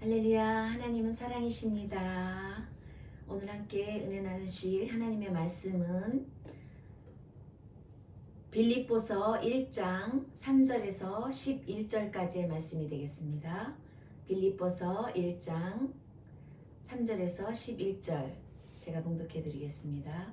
할렐루야, 하나님은 사랑이십니다. 오늘 함께 은혜 나누실 하나님의 말씀은 빌립보서 1장 3절에서 11절까지의 말씀이 되겠습니다. 빌립보서 1장 3절에서 11절 제가 봉독해 드리겠습니다.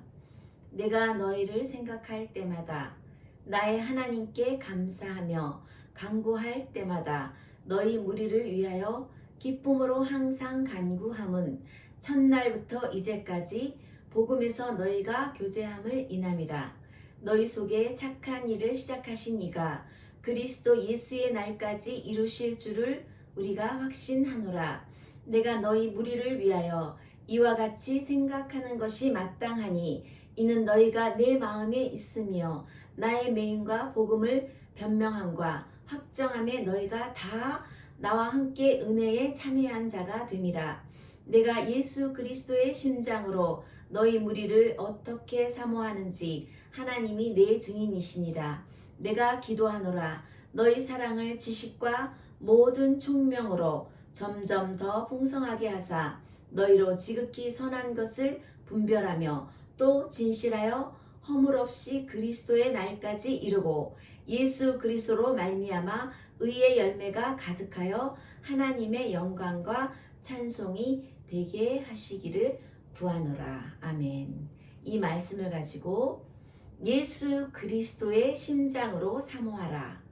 내가 너희를 생각할 때마다 나의 하나님께 감사하며 간구할 때마다 너희 무리를 위하여 기쁨으로 항상 간구함은 첫날부터 이제까지 복음에서 너희가 교제함을 인함이라. 너희 속에 착한 일을 시작하신 이가 그리스도 예수의 날까지 이루실 줄을 우리가 확신하노라. 내가 너희 무리를 위하여 이와 같이 생각하는 것이 마땅하니 이는 너희가 내 마음에 있으며 나의 맹인과 복음을 변명함과 확정함에 너희가 다 나와 함께 은혜에 참여한 자가 됨이라. 내가 예수 그리스도의 심장으로 너희 무리를 어떻게 사모하는지 하나님이 내 증인이시니라. 내가 기도하노라. 너희 사랑을 지식과 모든 총명으로 점점 더 풍성하게 하사 너희로 지극히 선한 것을 분별하며 또 진실하여 허물 없이 그리스도의 날까지 이루고 예수 그리스도로 말미암아 의의 열매가 가득하여 하나님의 영광과 찬송이 되게 하시기를 구하노라. 아멘. 이 말씀을 가지고 예수 그리스도의 심장으로 사모하라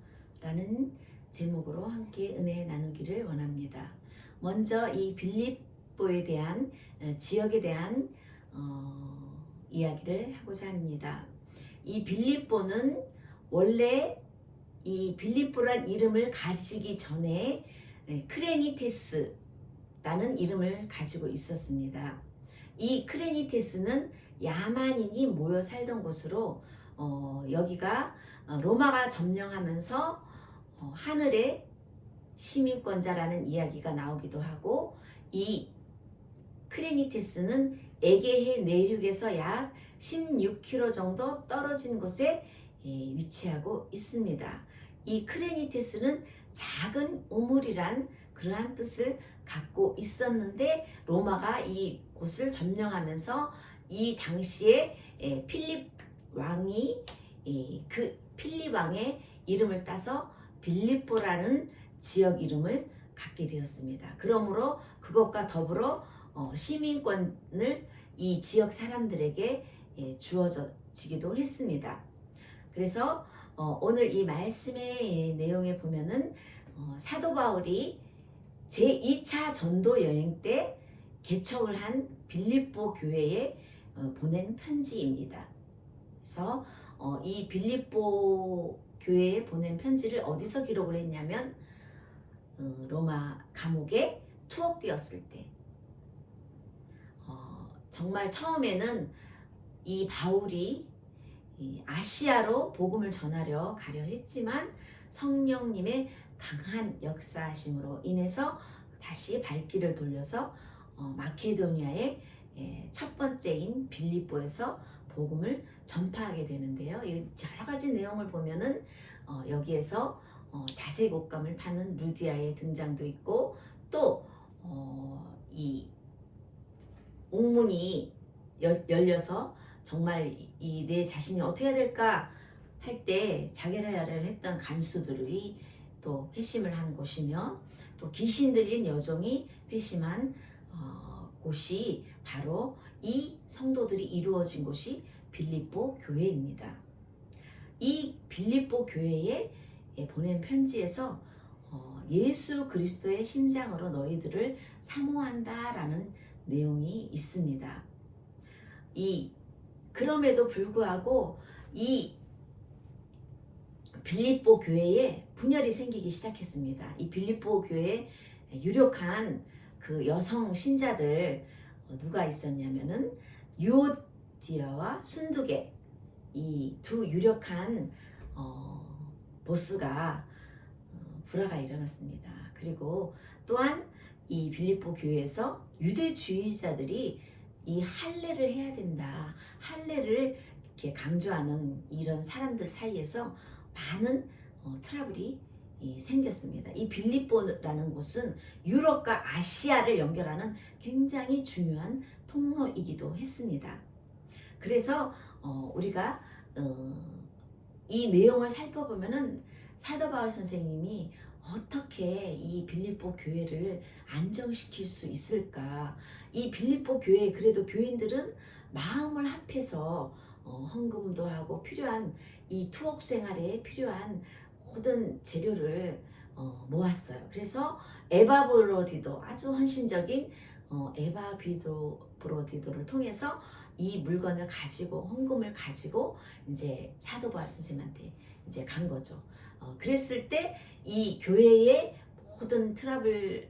라는 제목으로 함께 은혜 나누기를 원합니다. 먼저 이 빌립보에 대한 지역에 대한 이야기를 하고자 합니다. 이 빌립보는 원래 이 빌립보란 이름을 가지기 전에 크레니테스라는 이름을 가지고 있었습니다. 이 크레니테스는 야만인이 모여 살던 곳으로 여기가 로마가 점령하면서 하늘의 시민권자라는 이야기가 나오기도 하고, 이 크레니테스는 에게해 내륙에서 약 16km 정도 떨어진 곳에 위치하고 있습니다. 이 크레니테스는 작은 우물이란 그러한 뜻을 갖고 있었는데 로마가 이 곳을 점령하면서 이 당시에 필립 왕이 그 필립 왕의 이름을 따서 빌립보라는 지역 이름을 갖게 되었습니다. 그러므로 그것과 더불어 시민권을 이 지역 사람들에게 주어지기도 했습니다. 그래서 오늘 이 말씀의 내용에 보면은 사도 바울이 제2차 전도 여행 때 개척을 한 빌립보 교회에 보낸 편지입니다. 그래서 이 빌립보 교회에 보낸 편지를 어디서 기록을 했냐면 로마 감옥에 투옥되었을 때, 정말 처음에는 이 바울이 아시아로 복음을 전하려 가려 했지만 성령님의 강한 역사하심으로 인해서 다시 발길을 돌려서 마케도니아의 첫 번째인 빌립보에서 복음을 전파하게 되는데요. 여러 가지 내용을 보면은 여기에서 자색 옷감을 파는 루디아의 등장도 있고, 또 이 옥문이 열려서 정말 이 내 자신이 어떻게 해야 될까 할 때 자결하려 했던 간수들이 또 회심을 한 곳이며, 또 귀신 들린 여종이 회심한 곳이 바로 이 성도들이 이루어진 곳이 빌립보 교회입니다. 이 빌립보 교회에 보낸 편지에서 예수 그리스도의 심장으로 너희들을 사모한다라는 내용이 있습니다. 그럼에도 불구하고 이 빌립보 교회에 분열이 생기기 시작했습니다. 이 빌립보 교회에 유력한 그 여성 신자들 누가 있었냐면은 유오디아와 순두계, 이 두 유력한 보스가 불화가 일어났습니다. 그리고 또한 이 빌립보 교회에서 유대주의자들이 이 할례를 해야 된다, 할례를 이렇게 강조하는 이런 사람들 사이에서 많은 트러블이 생겼습니다. 이 빌립보라는 곳은 유럽과 아시아를 연결하는 굉장히 중요한 통로이기도 했습니다. 그래서 우리가 이 내용을 살펴보면은 사도 바울 선생님이 어떻게 이 빌립보 교회를 안정시킬 수 있을까? 이 빌립보 교회 그래도 교인들은 마음을 합해서 헌금도 하고 필요한 이 투옥 생활에 필요한 모든 재료를 모았어요. 그래서 에바브로디도 아주 헌신적인 에바비도브로디도를 통해서 이 물건을 가지고 헌금을 가지고 이제 사도 바울 선생님한테 이제 간 거죠. 그랬을 때 이 교회의 모든 트러블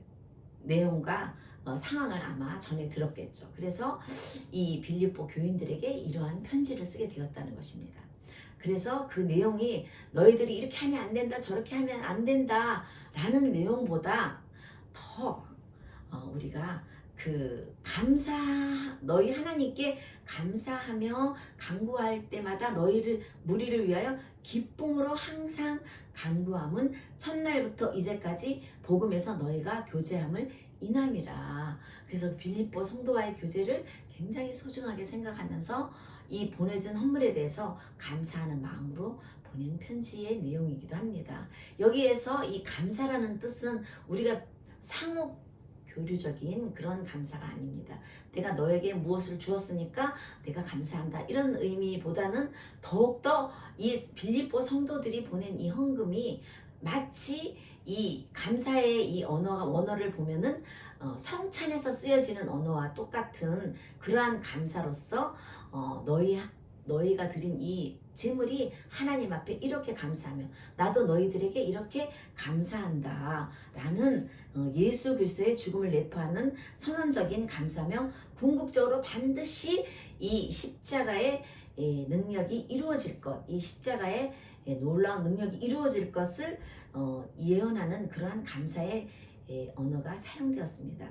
내용과 상황을 아마 전해 들었겠죠. 그래서 이 빌립보 교인들에게 이러한 편지를 쓰게 되었다는 것입니다. 그래서 그 내용이 너희들이 이렇게 하면 안 된다, 저렇게 하면 안 된다 라는 내용보다 더 우리가 너희 하나님께 감사하며 간구할 때마다 너희를 무리를 위하여 기쁨으로 항상 간구함은 첫날부터 이제까지 복음에서 너희가 교제함을 인함이라. 그래서 빌립보 성도와의 교제를 굉장히 소중하게 생각하면서 이 보내준 헌물에 대해서 감사하는 마음으로 보낸 편지의 내용이기도 합니다. 여기에서 이 감사라는 뜻은 우리가 상호 교류적인 그런 감사가 아닙니다. 내가 너에게 무엇을 주었으니까 내가 감사한다 이런 의미보다는 더욱더 이 빌립보 성도들이 보낸 이 헌금이 마치 이 감사의 이 원어를 보면은 성찬에서 쓰여지는 언어와 똑같은 그러한 감사로서 너희가 드린 이 재물이 하나님 앞에 이렇게 감사하며 나도 너희들에게 이렇게 감사한다 라는 예수 그리스도의 죽음을 내포하는 선언적인 감사며 궁극적으로 반드시 이 십자가의 능력이 이루어질 것, 이 십자가의 놀라운 능력이 이루어질 것을 예언하는 그러한 감사의 언어가 사용되었습니다.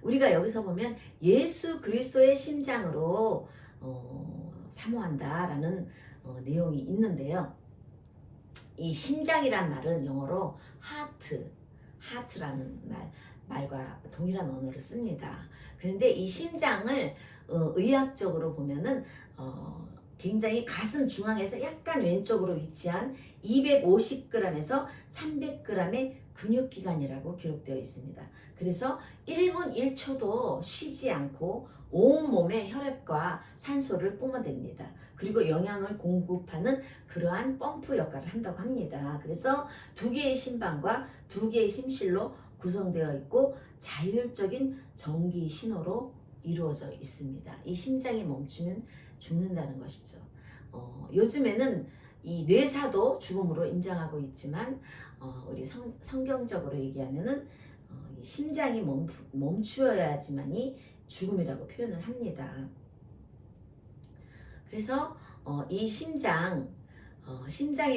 우리가 여기서 보면 예수 그리스도의 심장으로 사모한다라는 내용이 있는데요. 이 심장이란 말은 영어로 하트라는 말과 동일한 언어를 씁니다. 그런데 이 심장을 의학적으로 보면은 굉장히 가슴 중앙에서 약간 왼쪽으로 위치한 250g에서 300g의 근육기관이라고 기록되어 있습니다. 그래서 1분 1초도 쉬지 않고 온몸에 혈액과 산소를 뿜어댑니다. 그리고 영양을 공급하는 그러한 펌프 역할을 한다고 합니다. 그래서 두 개의 심방과 두 개의 심실로 구성되어 있고 자율적인 전기 신호로 이루어져 있습니다. 이 심장이 멈추면 죽는다는 것이죠. 요즘에는 이 뇌사도 죽음으로 인정하고 있지만 우리 성경적으로 얘기하면은 이 심장이 멈추어야지만이 죽음이라고 표현을 합니다. 그래서 이 심장에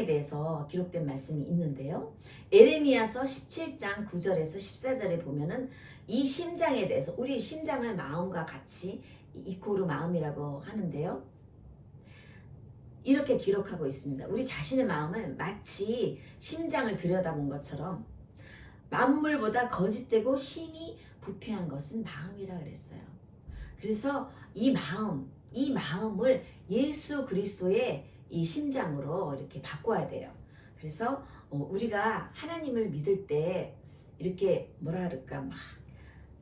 대해서 기록된 말씀이 있는데요. 에레미야서 17장 9절에서 14절에 보면은 이 심장에 대해서 우리 심장을 마음과 같이 이코르 마음이라고 하는데요. 이렇게 기록하고 있습니다. 우리 자신의 마음을 마치 심장을 들여다본 것처럼 만물보다 거짓되고 심히 부패한 것은 마음이라 그랬어요. 그래서 이 마음을 예수 그리스도의 이 심장으로 이렇게 바꿔야 돼요. 그래서 우리가 하나님을 믿을 때 이렇게 뭐라 그럴까 막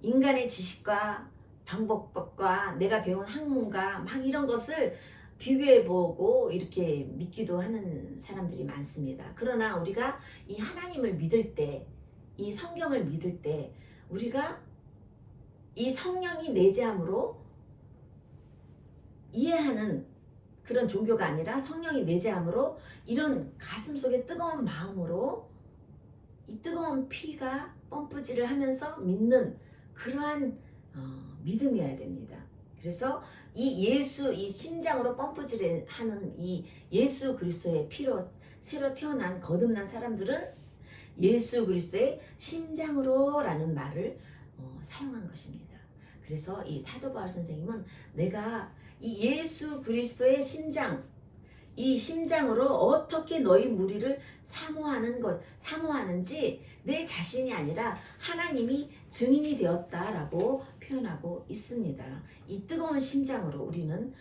인간의 지식과 방법과 내가 배운 학문과 막 이런 것을 비교해보고 이렇게 믿기도 하는 사람들이 많습니다. 그러나 우리가 이 하나님을 믿을 때, 이 성경을 믿을 때 우리가 이 성령이 내재함으로 이해하는 그런 종교가 아니라 성령이 내재함으로 이런 가슴 속에 뜨거운 마음으로 이 뜨거운 피가 펌프질을 하면서 믿는 그러한 믿음이어야 됩니다. 그래서 이 심장으로 펌프질을 하는 이 예수 그리스도의 피로 새로 태어난 거듭난 사람들은 예수 그리스도의 심장으로 라는 말을 사용한 것입니다. 그래서 이 사도 바울 선생님은 내가 이 예수 그리스도의 심장, 이 심장으로 어떻게 너희 무리를 사모하는지 내 자신이 아니라 하나님이 증인이 되었다라고 표현하고 있습니다. 이 뜨거운 심장으로 우리는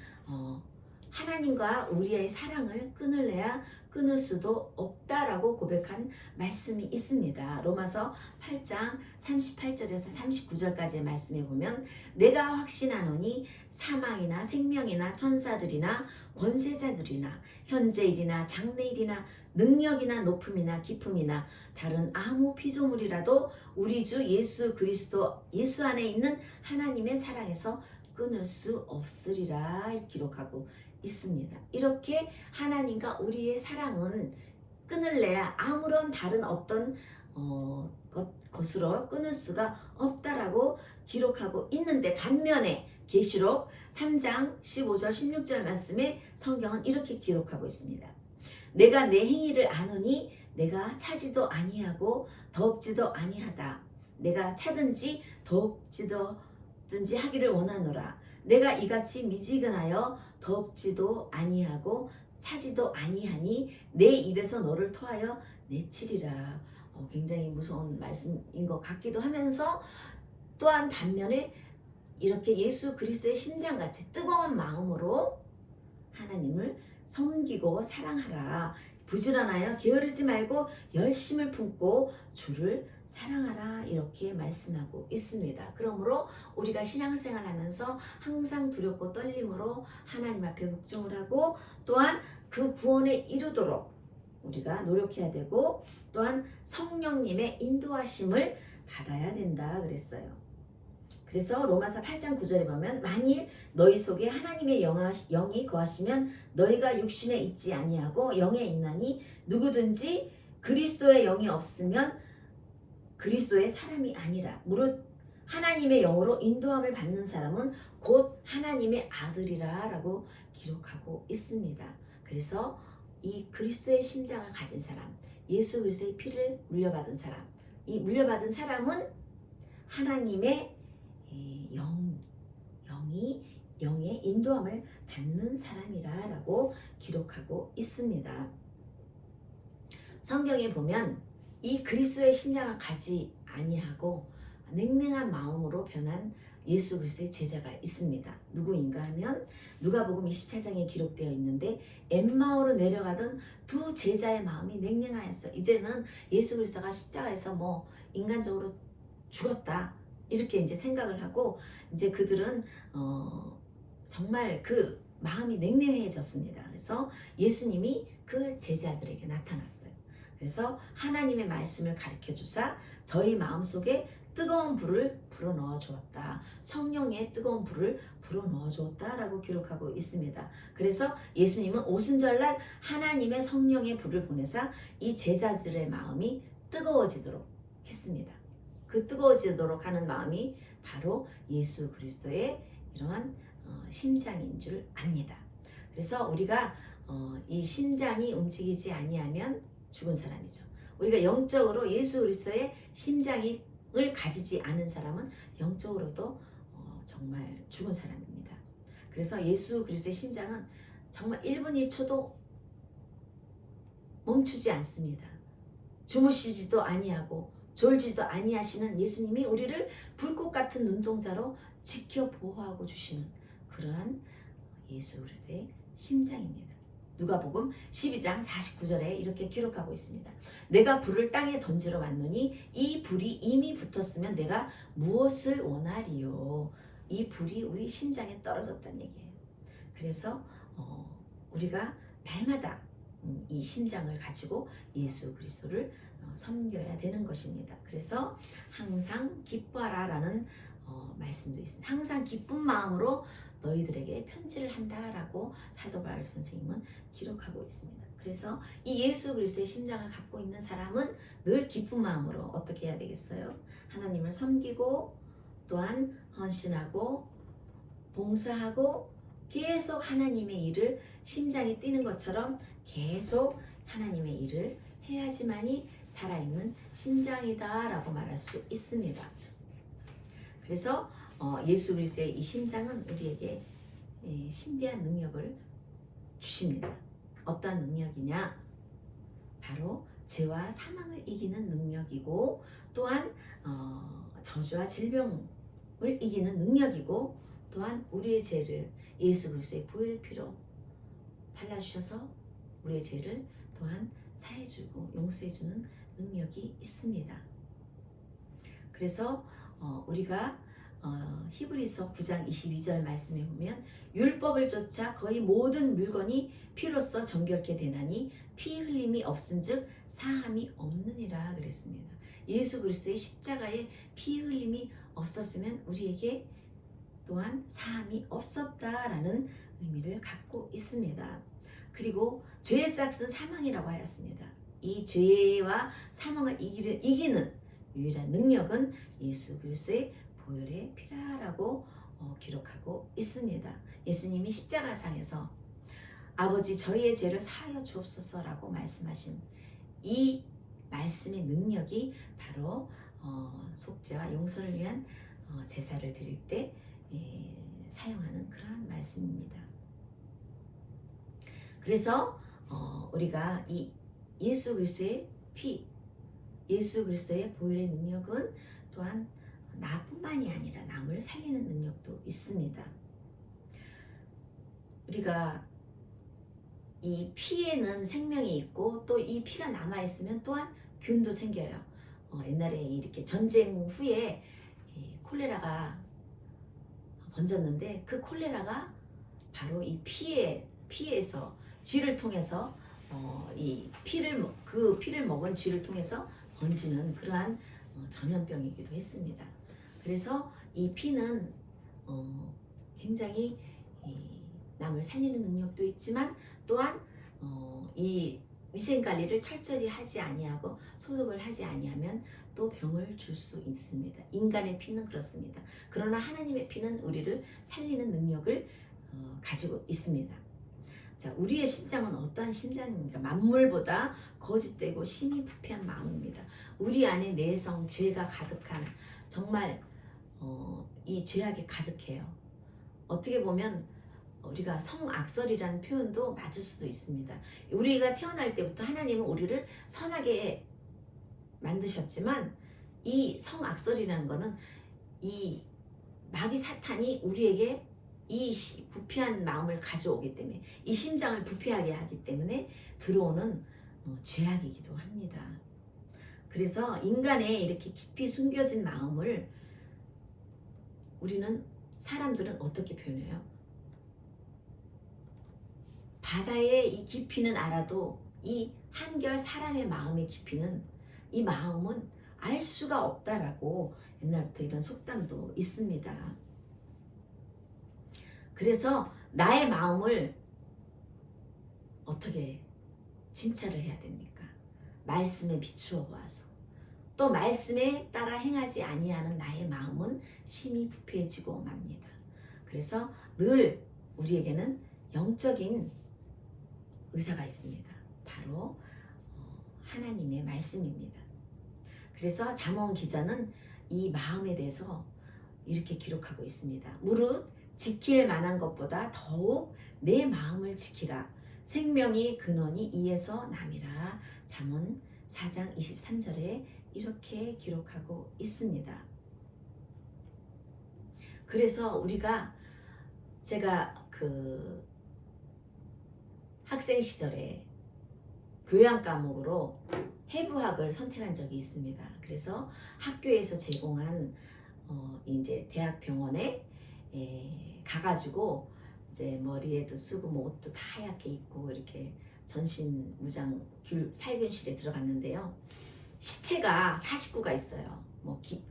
하나님과 우리의 사랑을 끊을래야 끊을 수도 없다라고 고백한 말씀이 있습니다. 로마서 8장 38절에서 39절까지의 말씀에 보면 내가 확신하노니 사망이나 생명이나 천사들이나 권세자들이나 현재일이나 장래일이나 능력이나 높음이나 깊음이나 다른 아무 피조물이라도 우리 주 예수 그리스도 예수 안에 있는 하나님의 사랑에서 끊을 수 없으리라 기록하고 있습니다. 이렇게 하나님과 우리의 사랑은 끊을래야 아무런 다른 어떤 것으로 끊을 수가 없다라고 기록하고 있는데 반면에 계시록 3장 15절 16절 말씀에 성경은 이렇게 기록하고 있습니다. 내가 내 행위를 아노니 내가 차지도 아니하고 더럽지도 아니하다. 내가 차든지 더럽지든지 하기를 원하노라. 내가 이같이 미지근하여 더럽지도 아니하고 차지도 아니하니 내 입에서 너를 토하여 내치리라. 굉장히 무서운 말씀인 것 같기도 하면서 또한 반면에 이렇게 예수 그리스도의 심장같이 뜨거운 마음으로 하나님을 섬기고 사랑하라. 부지런하여 게으르지 말고 열심을 품고 주를 사랑하라 이렇게 말씀하고 있습니다. 그러므로 우리가 신앙생활하면서 항상 두렵고 떨림으로 하나님 앞에 묵종을 하고 또한 그 구원에 이르도록 우리가 노력해야 되고 또한 성령님의 인도하심을 받아야 된다 그랬어요. 그래서 로마서 8장 9절에 보면 만일 너희 속에 하나님의 영이 거하시면 너희가 육신에 있지 아니하고 영에 있나니 누구든지 그리스도의 영이 없으면 그리스도의 사람이 아니라 무릇 하나님의 영으로 인도함을 받는 사람은 곧 하나님의 아들이라 라고 기록하고 있습니다. 그래서 이 그리스도의 심장을 가진 사람, 예수 그리스도의 피를 물려받은 사람, 이 물려받은 사람은 하나님의 영의 인도함을 받는 사람이라 라고 기록하고 있습니다. 성경에 보면 이 그리스도의 심장을 가지 아니하고 냉랭한 마음으로 변한 예수 그리스도의 제자가 있습니다. 누구인가 하면 누가복음 24장에 기록되어 있는데 엠마오로 내려가던 두 제자의 마음이 냉랭하였어. 이제는 예수 그리스도가 십자가에서 인간적으로 죽었다. 이렇게 이제 생각을 하고 이제 그들은 정말 그 마음이 냉랭해졌습니다. 그래서 예수님이 그 제자들에게 나타났어요. 그래서 하나님의 말씀을 가르쳐 주사 저희 마음속에 뜨거운 불을 불어넣어 주었다. 성령의 뜨거운 불을 불어넣어 주었다라고 기록하고 있습니다. 그래서 예수님은 오순절날 하나님의 성령의 불을 보내사 이 제자들의 마음이 뜨거워지도록 했습니다. 그 뜨거워지도록 하는 마음이 바로 예수 그리스도의 이러한 심장인 줄 압니다. 그래서 우리가 이 심장이 움직이지 아니하면 죽은 사람이죠. 우리가 영적으로 예수 그리스도의 심장을 가지지 않은 사람은 영적으로도 정말 죽은 사람입니다. 그래서 예수 그리스도의 심장은 정말 1분 1초도 멈추지 않습니다. 주무시지도 아니하고 졸지도 아니하시는 예수님이 우리를 불꽃 같은 눈동자로 지켜 보호하고 주시는 그러한 예수 그리스도의 심장입니다. 누가복음 12장 49절에 이렇게 기록하고 있습니다. 내가 불을 땅에 던지러 왔노니 이 불이 이미 붙었으면 내가 무엇을 원하리요. 이 불이 우리 심장에 떨어졌다는 얘기예요. 그래서 우리가 날마다 이 심장을 가지고 예수 그리스도를 섬겨야 되는 것입니다. 그래서 항상 기뻐하라 라는 말씀도 있습니다. 항상 기쁜 마음으로 너희들에게 편지를 한다라고 사도 바울 선생님은 기록하고 있습니다. 그래서 이 예수 그리스도의 심장을 갖고 있는 사람은 늘 기쁜 마음으로 어떻게 해야 되겠어요? 하나님을 섬기고 또한 헌신하고 봉사하고 계속 하나님의 일을 심장이 뛰는 것처럼 계속 하나님의 일을 해야지만이 살아있는 심장이다 라고 말할 수 있습니다. 그래서 예수 그리스도의 이 심장은 우리에게 신비한 능력을 주십니다. 어떤 능력이냐? 바로 죄와 사망을 이기는 능력이고 또한 저주와 질병을 이기는 능력이고 또한 우리의 죄를 예수 그리스도의 보혈의 피로 발라주셔서 우리의 죄를 또한 사해주고 용서해주는 능력이 있습니다. 그래서 우리가 히브리서 9장 22절 말씀에 보면 율법을 쫓아 거의 모든 물건이 피로써 정결케 되나니 피 흘림이 없은즉 사함이 없느니라 그랬습니다. 예수 그리스도의 십자가에 피 흘림이 없었으면 우리에게 또한 사함이 없었다라는 의미를 갖고 있습니다. 그리고 죄의 싹은 사망이라고 하였습니다. 이 죄와 사망을 이기는 유일한 능력은 예수 그리스도의 보혈의 피라라고 기록하고 있습니다. 예수님이 십자가상에서 아버지 저희의 죄를 사하여 주옵소서라고 말씀하신 이 말씀의 능력이 바로 속죄와 용서를 위한 제사를 드릴 때 사용하는 그러한 말씀입니다. 그래서 우리가 이 예수 그리스도의 피, 예수 그리스도의 보혈의 능력은 또한 나뿐만이 아니라 남을 살리는 능력도 있습니다. 우리가 이 피에는 생명이 있고 또 이 피가 남아있으면 또한 균도 생겨요. 옛날에 이렇게 전쟁 후에 콜레라가 번졌는데 그 콜레라가 바로 이 피에서 쥐를 통해서 이 그 피를 먹은 쥐를 통해서 번지는 그러한 전염병이기도 했습니다. 그래서 이 피는 굉장히 남을 살리는 능력도 있지만 또한 이 위생관리를 철저히 하지 아니하고 소독을 하지 아니하면 또 병을 줄 수 있습니다. 인간의 피는 그렇습니다. 그러나 하나님의 피는 우리를 살리는 능력을 가지고 있습니다. 자, 우리의 심장은 어떠한 심장입니까? 만물보다 거짓되고 심히 부패한 마음입니다. 우리 안에 내성, 죄가 가득한 정말 이 죄악이 가득해요. 어떻게 보면 우리가 성악설이라는 표현도 맞을 수도 있습니다. 우리가 태어날 때부터 하나님은 우리를 선하게 만드셨지만 이 성악설이라는 거는 이 마귀 사탄이 우리에게 이 부패한 마음을 가져오기 때문에 이 심장을 부패하게 하기 때문에 들어오는 죄악이기도 합니다. 그래서 인간의 이렇게 깊이 숨겨진 마음을 사람들은 어떻게 표현해요? 바다의 이 깊이는 알아도 이 한결 사람의 마음의 깊이는 이 마음은 알 수가 없다라고 옛날부터 이런 속담도 있습니다. 그래서 나의 마음을 어떻게 진찰을 해야 됩니까? 말씀에 비추어 보아서 또 말씀에 따라 행하지 아니하는 나의 마음은 심히 부패해지고 맙니다. 그래서 늘 우리에게는 영적인 의사가 있습니다. 바로 하나님의 말씀입니다. 그래서 잠언 기자는 이 마음에 대해서 이렇게 기록하고 있습니다. 무릇 지킬 만한 것보다 더욱 내 마음을 지키라. 생명이 근원이 이에서 남이라. 잠언 4장 23절에 이렇게 기록하고 있습니다. 그래서 제가 학생 시절에 교양 과목으로 해부학을 선택한 적이 있습니다. 그래서 학교에서 제공한 이제 대학병원에 가가지고 이제 머리에도 쓰고 뭐 옷도 다 하얗게 입고 이렇게 전신 무장 살균실에 들어갔는데요. 시체가 49가 있어요.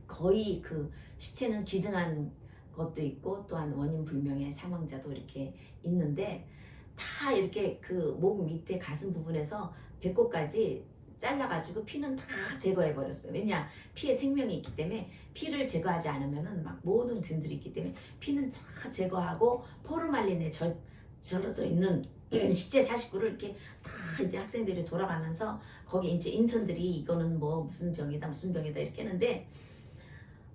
거의 그 시체는 기증한 것도 있고 또한 원인 불명의 사망자도 이렇게 있는데 다 이렇게 그 목 밑에 가슴 부분에서 배꼽까지 잘라가지고 피는 다 제거해 버렸어요. 왜냐, 피에 생명이 있기 때문에 피를 제거하지 않으면은 막 모든 균들이 있기 때문에 피는 다 제거하고 포르말린에 절어져 있는 시체 49를 이렇게 다 이제 학생들이 돌아가면서 거기 이제 인턴들이 이거는 뭐 무슨 병이다 이렇게 했는데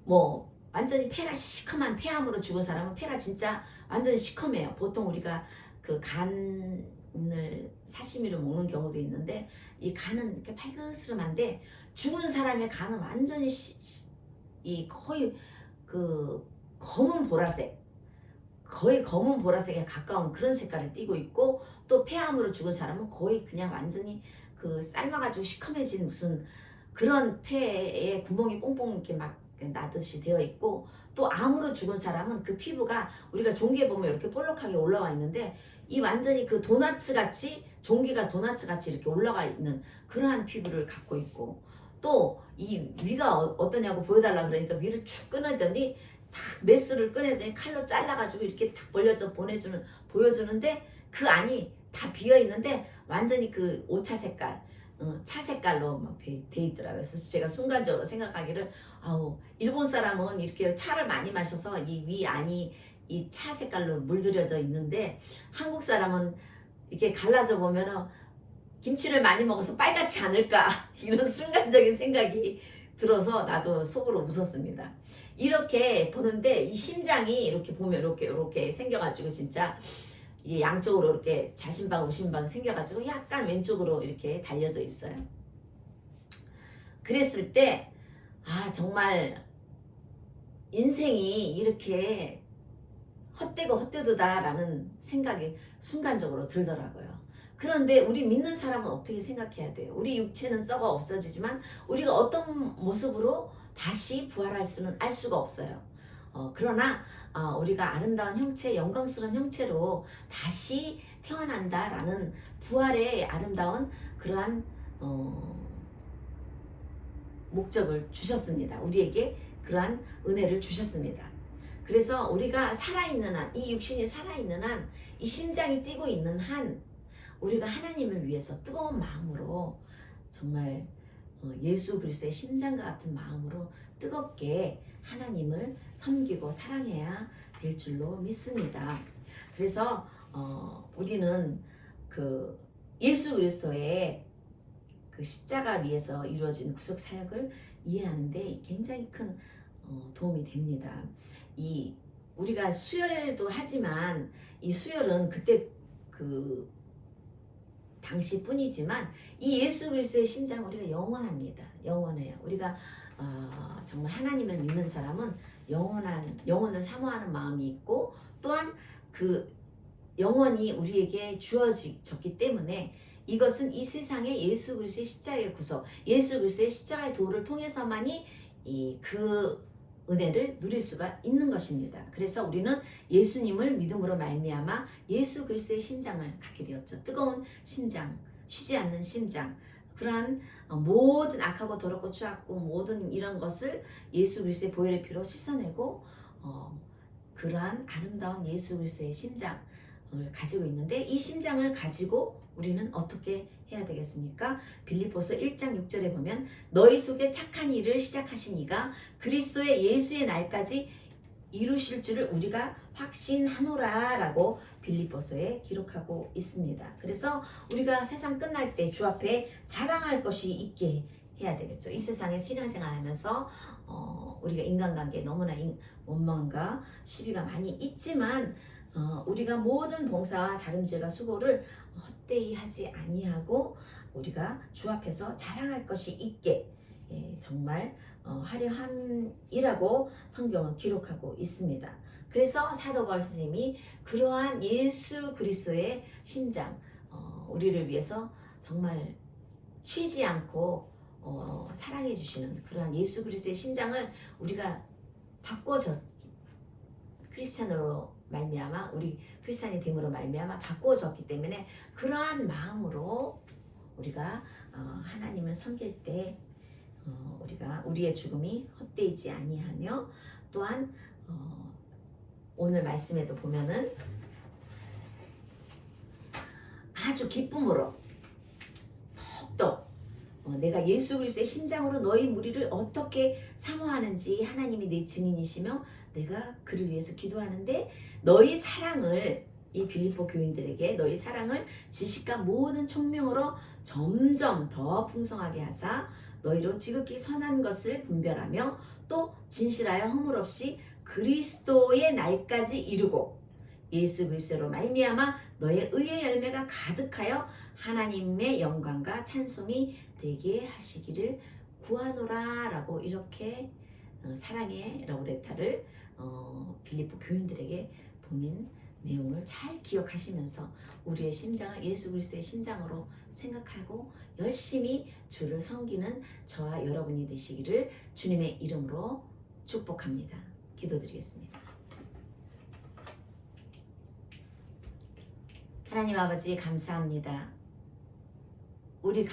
뭐 완전히 폐가 시커먼 폐암으로 죽은 사람은 폐가 진짜 완전히 시커매요. 보통 우리가 그 간 간을 사시미로 먹는 경우도 있는데 이 간은 이렇게 팔그스름한데 죽은 사람의 간은 완전히 이 거의 그 검은 보라색, 거의 검은 보라색에 가까운 그런 색깔을 띠고 있고, 또 폐암으로 죽은 사람은 거의 그냥 완전히 그 삶아가지고 시커매진 무슨 그런 폐에 구멍이 뽕뽕 이렇게 막 나듯이 되어 있고, 또 암으로 죽은 사람은 그 피부가 우리가 종기에 보면 이렇게 볼록하게 올라와 있는데 이 완전히 그 도나츠 같이, 종기가 도나츠 같이 이렇게 올라가 있는 그러한 피부를 갖고 있고, 또 이 위가 어떠냐고 보여달라 그러니까 위를 축 끊었더니 탁 메스를 꺼내더니 칼로 잘라가지고 이렇게 탁 벌려져 보여주는데 그 안이 다 비어 있는데 완전히 그 오차 색깔, 차 색깔로 막 돼 있더라고요. 그래서 제가 순간적으로 생각하기를, 아우, 일본 사람은 이렇게 차를 많이 마셔서 이 위 안이 이 차 색깔로 물들여져 있는데 한국 사람은 이렇게 갈라져 보면은 김치를 많이 먹어서 빨갛지 않을까 이런 순간적인 생각이 들어서 나도 속으로 웃었습니다. 이렇게 보는데 이 심장이 이렇게 보면 이렇게 생겨가지고 진짜 이게 양쪽으로 이렇게 좌심방 우심방 생겨가지고 약간 왼쪽으로 이렇게 달려져 있어요. 그랬을 때 정말 인생이 이렇게 헛되고 헛되도다라는 생각이 순간적으로 들더라고요. 그런데 우리 믿는 사람은 어떻게 생각해야 돼요? 우리 육체는 썩어 없어지지만 우리가 어떤 모습으로 다시 부활할 수는 알 수가 없어요. 그러나 우리가 아름다운 형체, 영광스러운 형체로 다시 태어난다라는 부활의 아름다운 그러한 목적을 주셨습니다. 우리에게 그러한 은혜를 주셨습니다. 그래서 우리가 살아있는 한, 이 육신이 살아있는 한, 이 심장이 뛰고 있는 한, 우리가 하나님을 위해서 뜨거운 마음으로 정말 예수 그리스도의 심장과 같은 마음으로 뜨겁게 하나님을 섬기고 사랑해야 될 줄로 믿습니다. 그래서 우리는 그 예수 그리스도의 그 십자가 위에서 이루어진 구속 사역을 이해하는데 굉장히 큰 도움이 됩니다. 이 우리가 수혈도 하지만 이 수혈은 그때 그 당시뿐이지만 이 예수 그리스도의 심장은 우리가 영원합니다. 영원해요. 우리가 정말 하나님을 믿는 사람은 영원을 사모하는 마음이 있고, 또한 그 영원이 우리에게 주어졌기 때문에 이것은 이 세상에 예수 그리스도의 십자가의 구속, 예수 그리스도의 십자가의 도를 통해서만이 그 은혜를 누릴 수가 있는 것입니다. 그래서 우리는 예수님을 믿음으로 말미암아 예수 그리스도의 심장을 갖게 되었죠. 뜨거운 심장, 쉬지 않는 심장, 그러한 모든 악하고 더럽고 추악고 모든 이런 것을 예수 그리스도의 보혈의 피로 씻어내고 그러한 아름다운 예수 그리스도의 심장을 가지고 있는데, 이 심장을 가지고 우리는 어떻게 해야 되겠습니까? 빌립보서 1장 6절에 보면 너희 속에 착한 일을 시작하신 이가 그리스도의 예수의 날까지 이루실 줄을 우리가 확신하노라 라고 빌립보서에 기록하고 있습니다. 그래서 우리가 세상 끝날 때 주 앞에 자랑할 것이 있게 해야 되겠죠. 이 세상에 신앙생활 하면서 우리가 인간관계에 너무나 원망과 시비가 많이 있지만 우리가 모든 봉사와 다름질과 수고를 헛되이 하지 아니하고 우리가 주 앞에서 자랑할 것이 있게 정말 하려 함이라고 성경은 기록하고 있습니다. 그래서 사도 바울 선생님이 그러한 예수 그리스도의 심장, 우리를 위해서 정말 쉬지 않고 사랑해 주시는 그러한 예수 그리스도의 심장을 우리가 바꿔줘, 크리스찬으로 말미암아, 우리 크리스찬이 됨으로 말미암아 바꿔줬기 때문에 그러한 마음으로 우리가 하나님을 섬길 때 우리가 우리의 죽음이 헛되지 아니하며, 또한 오늘 말씀에도 보면은 아주 기쁨으로 더욱더 내가 예수 그리스도의 심장으로 너희 무리를 어떻게 사모하는지 하나님이 내 증인이시며 내가 그를 위해서 기도하는데, 너희 사랑을, 이 빌립보 교인들에게 너희 사랑을 지식과 모든 총명으로 점점 더 풍성하게 하사 너희로 지극히 선한 것을 분별하며 또 진실하여 허물 없이 그리스도의 날까지 이루고, 예수 그리스도로 말미암아 너의 의의 열매가 가득하여 하나님의 영광과 찬송이 되게 하시기를 구하노라라고 이렇게 사랑의 러브레터를 빌립보 교인들에게 보낸 내용을 잘 기억하시면서 우리의 심장을 예수 그리스도의 심장으로 생각하고 열심히 주를 섬기는 저와 여러분이 되시기를 주님의 이름으로 축복합니다. 기도드리겠습니다. 하나님 아버지 감사합니다. 우리